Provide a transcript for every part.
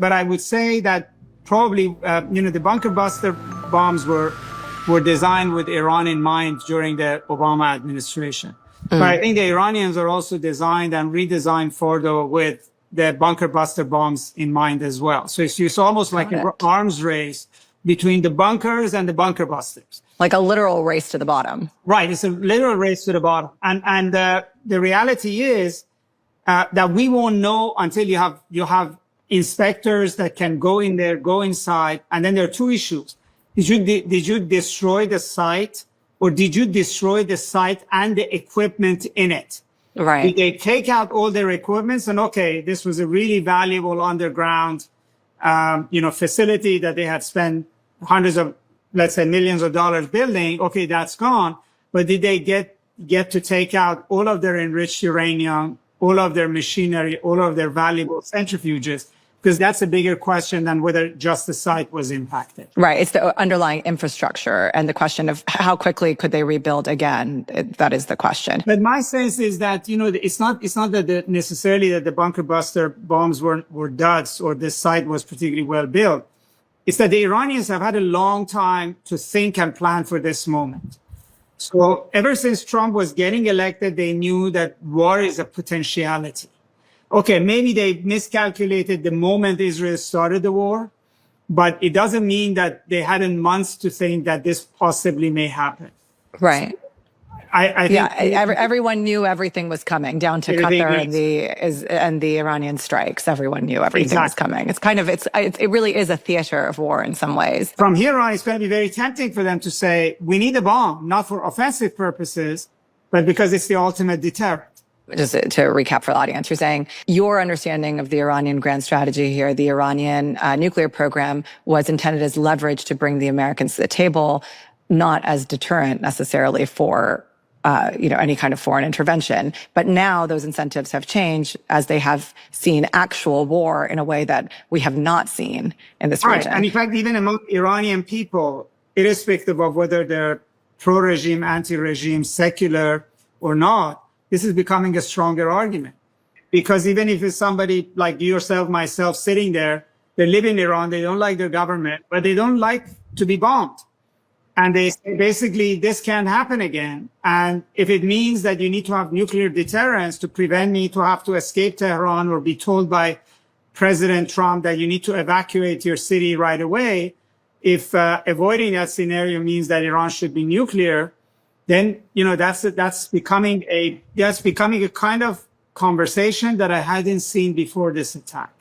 but I would say that probably, the bunker buster bombs were designed with Iran in mind during the Obama administration. But I think the Iranians are also designed and redesigned further with the bunker buster bombs in mind as well. So it's almost like an arms race between the bunkers and the bunker busters. Like a literal race to the bottom. Right. It's a literal race to the bottom. And the reality is that we won't know until you have inspectors that can go in there, go inside. And then there are two issues. Did you destroy the site, or did you destroy the site and the equipment in it? Right. Did they take out all their equipments and, okay, this was a really valuable underground, facility that they had spent hundreds of, let's say, millions of dollars building. Okay, that's gone. But did they get to take out all of their enriched uranium, all of their machinery, all of their valuable centrifuges? Because that's a bigger question than whether just the site was impacted. Right. It's the underlying infrastructure and the question of how quickly could they rebuild again. That is the question. But my sense is that, it's not that necessarily that the bunker buster bombs were duds or this site was particularly well built. It's that the Iranians have had a long time to think and plan for this moment. So ever since Trump was getting elected, they knew that war is a potentiality. Okay, maybe they miscalculated the moment Israel started the war, but it doesn't mean that they hadn't months to think that this possibly may happen. Right. I think everyone knew everything was coming, down to Qatar and the Iranian strikes. Everyone knew everything was coming. It's kind of it really is a theater of war in some ways. From here on, it's going to be very tempting for them to say, we need a bomb, not for offensive purposes, but because it's the ultimate deterrent. Just to recap for the audience, you're saying your understanding of the Iranian grand strategy here, the Iranian nuclear program was intended as leverage to bring the Americans to the table, not as deterrent necessarily for any kind of foreign intervention. But now those incentives have changed as they have seen actual war in a way that we have not seen in this region. Right. And in fact, even among Iranian people, irrespective of whether they're pro-regime, anti-regime, secular or not, this is becoming a stronger argument. Because even if it's somebody like yourself, myself, sitting there, they live in Iran, they don't like their government, but they don't like to be bombed. And they say, basically, this can't happen again. And if it means that you need to have nuclear deterrence to prevent me to have to escape Tehran or be told by President Trump that you need to evacuate your city right away, if avoiding that scenario means that Iran should be nuclear, then, that's becoming a kind of conversation that I hadn't seen before this attack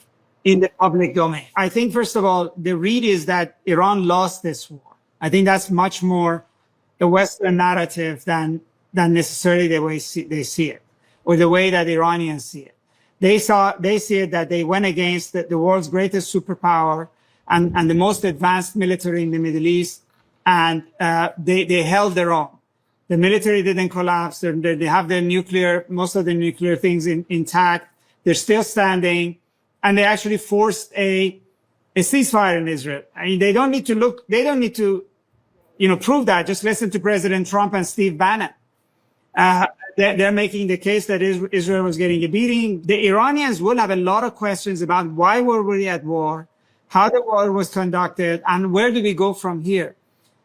in the public domain. I think, first of all, the read is that Iran lost this war. I think that's much more a Western narrative than necessarily the way they see it, or the way that Iranians see it. They see it that they went against the world's greatest superpower and the most advanced military in the Middle East, and they held their own. The military didn't collapse. They have most of the nuclear things intact. They're still standing, and they actually forced a ceasefire in Israel. I mean, they don't need to prove that. Just listen to President Trump and Steve Bannon. They're making the case that Israel was getting a beating. The Iranians will have a lot of questions about why were we at war, how the war was conducted, and where do we go from here.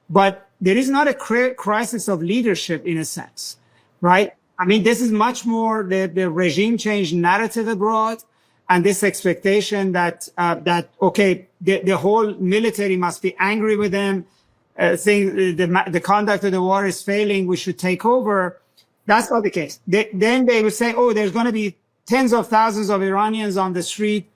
But there is not a crisis of leadership in a sense, right? I mean, this is much more the regime change narrative abroad and this expectation that the whole military must be angry with them, saying the conduct of the war is failing, we should take over. That's not the case. Then they would say, there's going to be tens of thousands of Iranians on the street,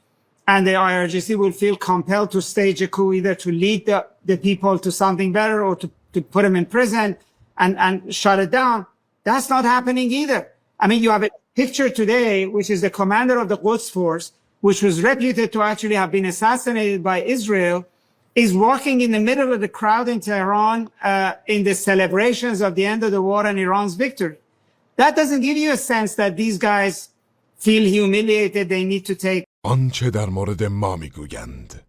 and the IRGC will feel compelled to stage a coup, either to lead the people to something better or to put them in prison and shut it down. That's not happening either. I mean, you have a picture today, which is the commander of the Quds force, which was reputed to actually have been assassinated by Israel, is walking in the middle of the crowd in Tehran in the celebrations of the end of the war and Iran's victory. That doesn't give you a sense that these guys feel humiliated, they need to take. آنچه در مورد ما میگویند